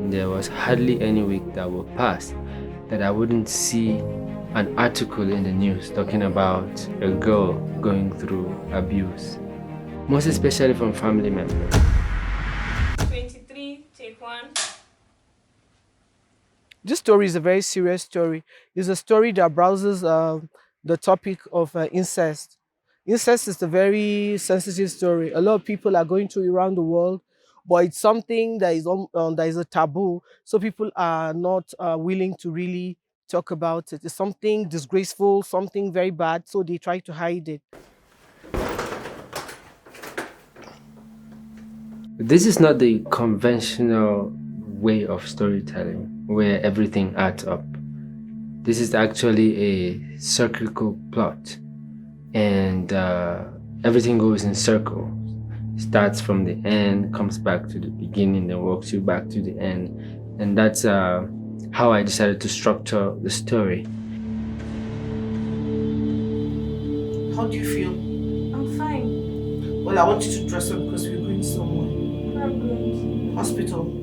there was hardly any week that would pass that I wouldn't see an article in the news talking about a girl going through abuse, most especially from family members. 23, take one. This story is a very serious story. It's a story that browses the topic of incest. Incest is a very sensitive story. A lot of people are going through around the world, but it's something that is a taboo. So people are not willing to really talk about it. It's something disgraceful, something very bad. So they try to hide it. This is not the conventional way of storytelling where everything adds up. This is actually a cyclical plot, and everything goes in circles. Starts from the end, comes back to the beginning, then walks you back to the end, and that's how I decided to structure the story. How do you feel? I'm fine. Well, I want you to dress up because we're going somewhere. I'm good. Hospital.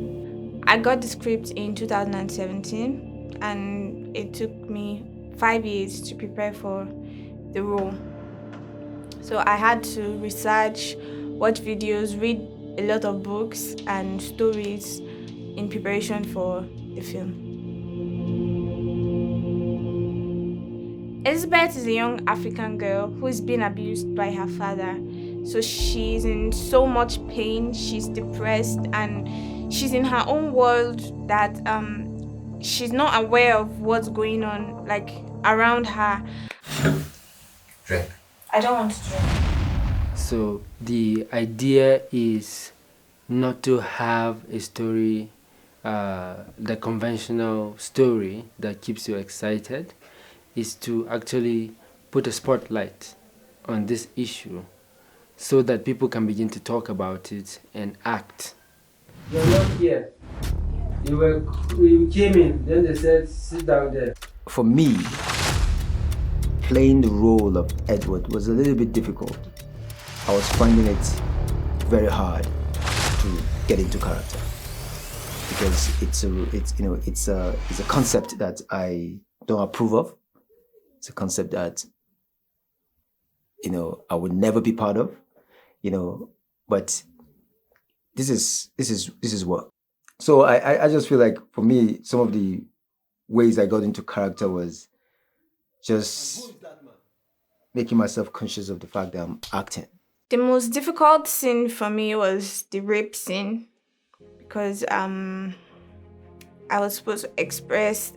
I got the script in 2017 and it took me 5 years to prepare for the role. So I had to research, watch videos, read a lot of books and stories in preparation for the film. Elizabeth is a young African girl who is being abused by her father. So she's in so much pain, she's depressed, and she's in her own world that she's not aware of what's going on like around her. Drink. I don't want to drink. So the idea is not to have a story, the conventional story that keeps you excited, is to actually put a spotlight on this issue so that people can begin to talk about it and act. You're not here. You came in, then they said, sit down there. For me, playing the role of Edward was a little bit difficult. I was finding it very hard to get into character because it's a concept that I don't approve of. It's a concept that I would never be part of. But this is work. So I just feel like for me, some of the ways I got into character was just making myself conscious of the fact that I'm acting. The most difficult scene for me was the rape scene because I was supposed to express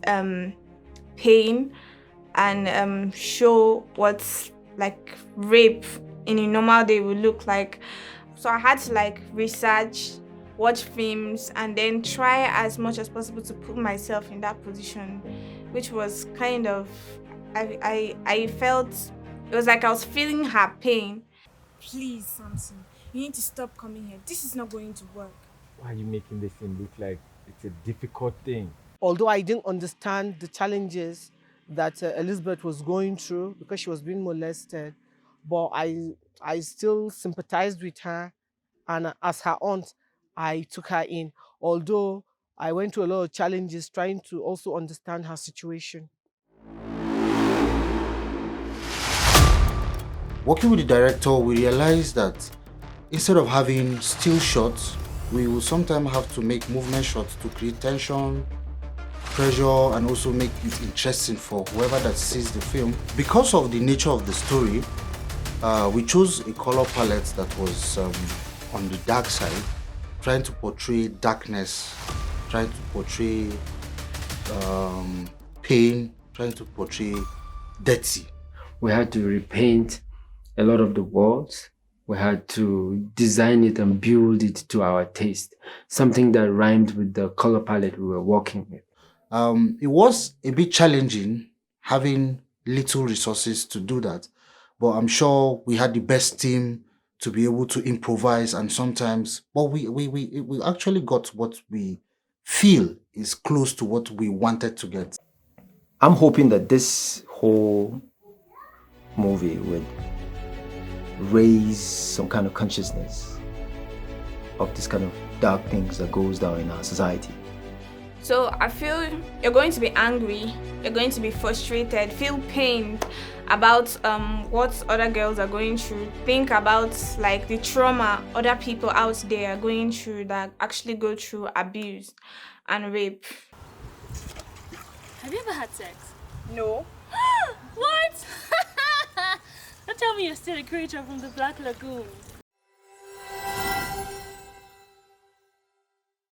pain and show what like rape in a normal day would look like. So I had to research, watch films, and then try as much as possible to put myself in that position, which was kind of I felt it was like I was feeling her pain. Please, Samson, you need to stop coming here. This is not going to work. Why are you making this thing look like it's a difficult thing? Although I didn't understand the challenges that Elizabeth was going through because she was being molested, but I still sympathized with her, and as her aunt, I took her in. Although I went through a lot of challenges trying to also understand her situation. Working with the director, we realized that instead of having still shots, we will sometimes have to make movement shots to create tension, pressure, and also make it interesting for whoever that sees the film. Because of the nature of the story, we chose a color palette that was on the dark side, trying to portray darkness, trying to portray pain, trying to portray dirty. We had to repaint a lot of the walls. We had to design it and build it to our taste, something that rhymed with the color palette we were working with. It was a bit challenging having little resources to do that, but I'm sure we had the best team to be able to improvise, and sometimes, but we actually got what we feel is close to what we wanted to get. I'm hoping that this whole movie would raise some kind of consciousness of this kind of dark things that goes down in our society. So I feel you're going to be angry, you're going to be frustrated, feel pain about what other girls are going through. Think about like the trauma other people out there are going through that actually go through abuse and rape. Have you ever had sex? No. What? Don't tell me you're still a creature from the Black Lagoon.